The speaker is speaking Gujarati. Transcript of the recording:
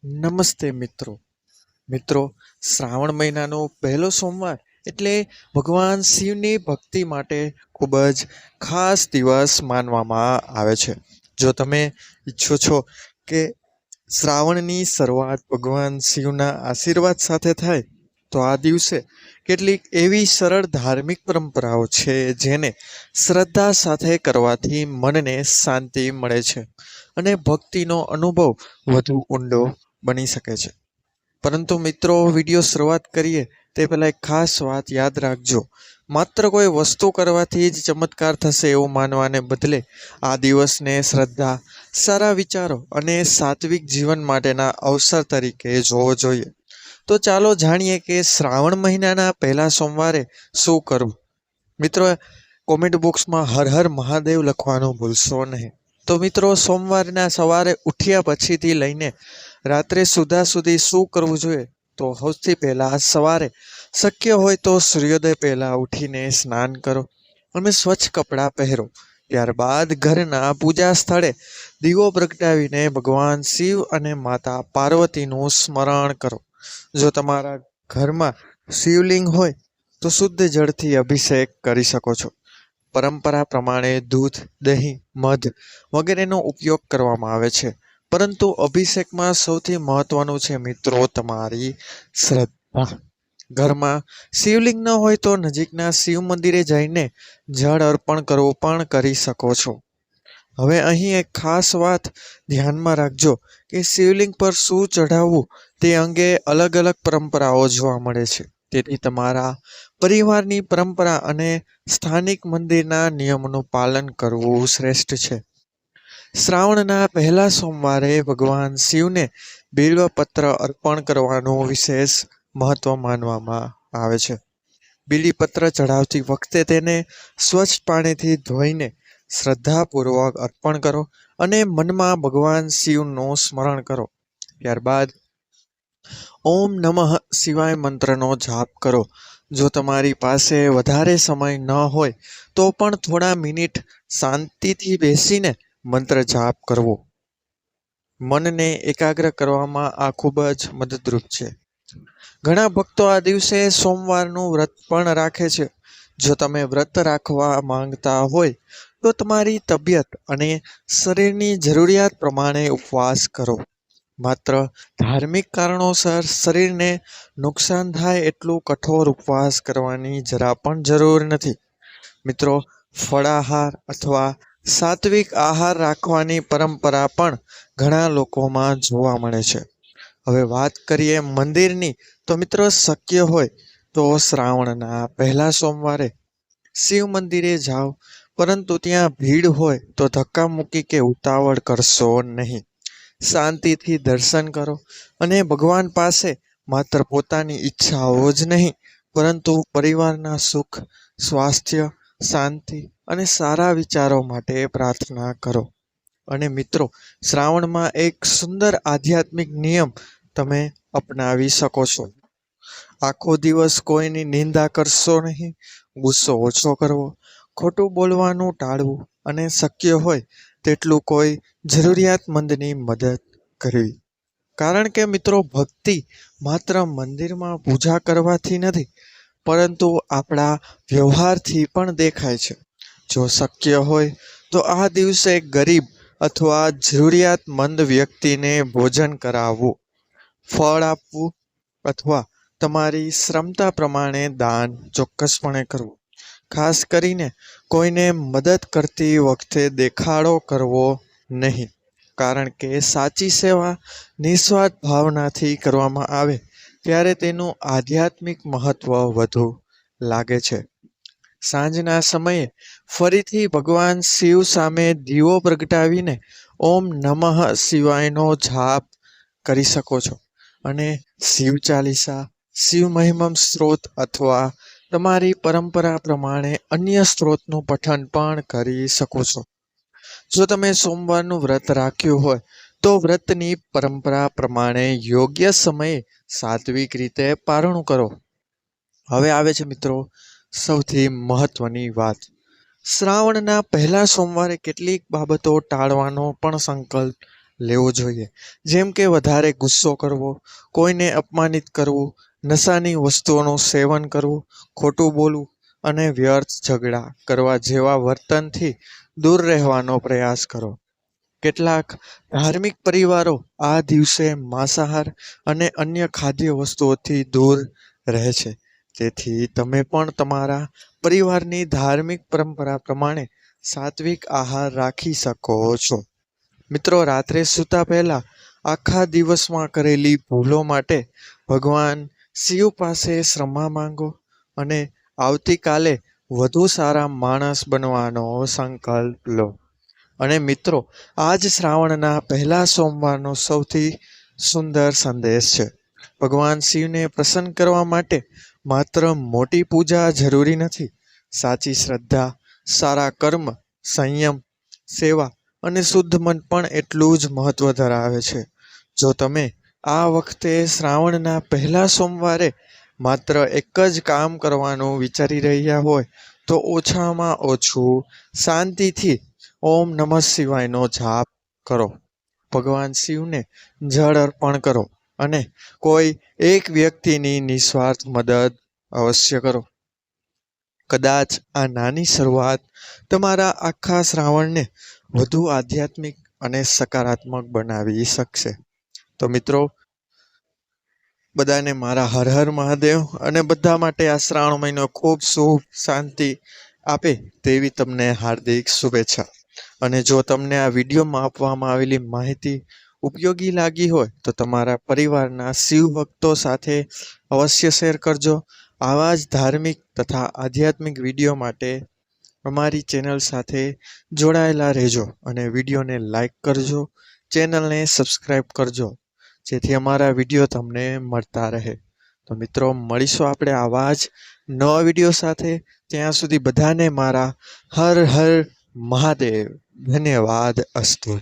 નમસ્તે મિત્રો. મિત્રો, શ્રાવણ મહિનાનો પહેલો સોમવાર એટલે ભગવાન શિવની ભક્તિ માટે ખૂબ જ ખાસ દિવસ માનવામાં આવે છે. જો તમે ઈચ્છો છો કે શ્રાવણની શરૂઆત ભગવાન શિવના આશીર્વાદ સાથે થાય, તો આ દિવસે કેટલીક એવી સરળ ધાર્મિક પરંપરાઓ છે જેને શ્રદ્ધા સાથે કરવાથી મનને શાંતિ મળે છે અને ભક્તિનો અનુભવ વધુ ઊંડો બની શકે છે. પરંતુ મિત્રો, વિડીયો શરૂઆત કરીએ તે પહેલાં એક ખાસ વાત યાદ રાખજો. માત્ર કોઈ વસ્તુ કરવાથી જ ચમત્કાર થશે એવું માનવાને બદલે આ દિવસને શ્રદ્ધા, સારા વિચારો અને સાત્વિક જીવન માટેના અવસર તરીકે જોવો જોઈએ. તો ચાલો જાણીએ કે શ્રાવણ મહિનાના પહેલા સોમવારે શું કરવું. મિત્રો, કોમેન્ટ બોક્સમાં હર હર મહાદેવ લખવાનું ભૂલશો નહીં. તો મિત્રો, સોમવારના સવારે ઉઠ્યા પછીથી લઈને રાત્રે સુધા સુધી શું કરવું જોઈએ? તો સૌથી પહેલાં સવારે શક્ય હોય તો સૂર્યોદય પહેલાં ઉઠીને સ્નાન કરો અને સ્વચ્છ કપડાં પહેરો. ત્યારબાદ ઘરના પૂજા સ્થળે દીવો પ્રગટાવીને ભગવાન શિવ અને માતા પાર્વતીનું સ્મરણ કરો. જો તમારા ઘરમાં શિવલિંગ હોય તો શુદ્ધ જળથી અભિષેક કરી શકો છો. પરંપરા પ્રમાણે દૂધ, દહીં, મધ વગેરેનો ઉપયોગ કરવામાં આવે છે, પરંતુ અભિષેકમાં સૌથી મહત્વનું છે મિત્રો તમારી શ્રદ્ધા. ઘરમાં શિવલિંગ ન હોય તો નજીકના શિવ મંદિરે જઈને જળ અર્પણ કરવું પણ કરી શકો છો. હવે અહીં એક ખાસ વાત ધ્યાનમાં રાખજો કે શિવલિંગ પર શું ચઢાવવું તે અંગે અલગ અલગ પરંપરાઓ જોવા મળે છે. તેથી તમારા પરિવારની પરંપરા અને સ્થાનિક મંદિરના નિયમોનું પાલન કરવું શ્રેષ્ઠ છે. શ્રાવણના પહેલા સોમવારે ભગવાન શિવને બિલ્વપત્ર અર્પણ કરવાનું વિશેષ મહત્વ માનવામાં આવે છે. બિલીપત્ર ચઢાવતી વખતે તેને સ્વચ્છ પાણીથી ધોઈને શ્રદ્ધાપૂર્વક અર્પણ કરો અને મનમાં ભગવાન શિવનું સ્મરણ કરો. ત્યારબાદ ઓમ નમઃ શિવાય મંત્રનો જાપ કરો. જો તમારી પાસે વધારે સમય ન હોય તો પણ થોડા મિનિટ શાંતિથી બેસીને મંત્ર જાપ કરવો મનને એકાગ્ર કરવામાં આ ખૂબ જ મદદરૂપ છે. ઘણા ભક્તો આ દિવસે સોમવારનું વ્રત પણ રાખે છે. જો તમે વ્રત રાખવા માંગતા હોય તો તમારી તબિયત અને શરીરની જરૂરિયાત પ્રમાણે ઉપવાસ કરો. માત્ર ધાર્મિક કારણોસર શરીરને નુકસાન થાય એટલું કઠોર ઉપવાસ કરવાની જરા પણ જરૂર નથી. મિત્રો, ફળાહાર અથવા સાત્વિક આહાર રાખવાની પરંપરા પણ ઘણા લોકોમાં જોવા મળે છે. હવે વાત કરીએ મંદિરની, તો મિત્રો શક્ય હોય તો શ્રાવણના પહેલા સોમવારે શિવ મંદિરે જાઓ, પરંતુ ત્યાં ભીડ હોય તો ધક્કામુક્કી કે ઉતાવળ કરશો નહીં. શાંતિથી દર્શન કરો અને ભગવાન પાસે માત્ર પોતાની ઈચ્છાઓ જ નહીં, પરંતુ પરિવારના સુખ, સ્વાસ્થ્ય, શાંતિ અને સારા વિચારો માટે પ્રાર્થના કરો. અને મિત્રો, શ્રાવણમાં એક સુંદર આધ્યાત્મિક નિયમ તમે અપનાવી શકો છો. આખો દિવસ કોઈની નિંદા કરશો નહીં, ગુસ્સો ઓછો કરવો, ખોટું બોલવાનું ટાળવું અને શક્ય હોય તેટલું કોઈ જરૂરિયાતમંદની મદદ કરવી. કારણ કે મિત્રો, ભક્તિ માત્ર મંદિરમાં પૂજા કરવાથી નથી, પરંતુ આપણા વ્યવહારથી પણ દેખાય છે. જો શક્ય હોય તો આ દિવસે ગરીબ અથવા જરૂરિયાતમંદ વ્યક્તિને ભોજન કરાવવું, ફળ આપવું અથવા તમારી ક્ષમતા પ્રમાણે દાન ચોક્કસપણે કરવું. ખાસ કરીને કોઈને મદદ કરતી વખતે દેખાડો કરવો નહીં, કારણ કે સાચી સેવા નિસ્વાર્થ ભાવનાથી કરવામાં આવે ત્યારે તેનું આધ્યાત્મિક મહત્વ વધુ લાગે છે. સાંજના સમયે ફરીથી ભગવાન શિવ સામે દીવો પ્રગટાવીને ઓમ નમઃ શિવાયનો જાપ કરી શકો છો અને શિવ ચાલીસા, શિવ મહિમમ સ્ત્રોત અથવા તમારી પરંપરા પ્રમાણે અન્ય સ્ત્રોતનું પઠન પણ કરી શકો છો. જો તમે સોમવારનું વ્રત રાખ્યું હોય તો વ્રતની પરંપરા પ્રમાણે યોગ્ય સમયે સાત્વિક રીતે પારણું કરો. હવે આવે છે મિત્રો સૌથી મહત્વની વાત. શ્રાવણના પહેલા સોમવારે કેટલીક બાબતો ટાળવાનો પણ સંકલ્પ લેવો જોઈએ, જેમ કે વધારે ગુસ્સો કરવો, કોઈને અપમાનિત કરવું, નશાની વસ્તુઓનું સેવન કરવું, ખોટું બોલવું અને વ્યર્થ ઝઘડા કરવા જેવા વર્તનથી દૂર રહેવાનો પ્રયાસ કરો. કેટલાક ધાર્મિક પરિવારો આ દિવસે માંસાહાર અને અન્ય ખાદ્ય વસ્તુઓથી દૂર રહે છે. તેથી તમે પણ તમારા પરિવારની ધાર્મિક પરંપરા પ્રમાણે સાત્વિક આહાર રાખી શકો છો. મિત્રો, રાત્રે સૂતા પહેલા આખા દિવસમાં કરેલી ભૂલો માટે ભગવાન શિવ પાસે ક્ષમા માંગો અને આવતીકાલે વધુ સારા માણસ બનવાનો સંકલ્પ લો. અને મિત્રો, આજ શ્રાવણના પહેલા સોમવારનો સૌથી સુંદર સંદેશ છે. ભગવાન શિવને પ્રસન્ન કરવા માટે માત્ર મોટી પૂજા જરૂરી નથી. સાચી શ્રદ્ધા, સારા કર્મ, સંયમ, સેવા અને શુદ્ધ મન પણ એટલું જ મહત્વ ધરાવે છે. જો તમે આ વખતે શ્રાવણના પહેલા સોમવારે માત્ર એક જ કામ કરવાનું વિચારી રહ્યા હોય તો ઓછામાં ઓછું શાંતિથી ઓમ નમઃ શિવાયનો જાપ કરો. ભગવાન શિવને જળ અર્પણ કરો અને કોઈ એક વ્યક્તિની નિસ્વાર્થ મદદ અવશ્ય કરો. કદાચ આ નાની શરૂઆત તમારા આખા શ્રાવણને વધુ આધ્યાત્મિક અને સકારાત્મક બનાવી શકશે. તો મિત્રો, બધાને મારા હર હર મહાદેવ, અને બધા માટે આ શ્રાવણ મહિનો ખૂબ શુભ શાંતિ આપે તેવી તમને હાર્દિક શુભેચ્છા. અને જો તમને આ વિડીયોમાં આપવામાં આવેલી માહિતી ઉપયોગી લાગી હોય તો તમારા પરિવારના શિવ ભક્તો સાથે અવશ્ય શેર કરજો. આવા જ ધાર્મિક તથા આધ્યાત્મિક વિડીયો માટે અમારી ચેનલ સાથે જોડાયેલા રહેજો અને વિડીયોને લાઈક કરજો, ચેનલને સબસ્ક્રાઈબ કરજો, જેથી અમારા વિડીયો તમને મળતા રહે. તો મિત્રો, મળીશું આપણે આવા જ નવા વિડીયો સાથે. ત્યાં સુધી બધાને મારા હર હર મહાદેવ. ધન્યવાદ અસ્તુ.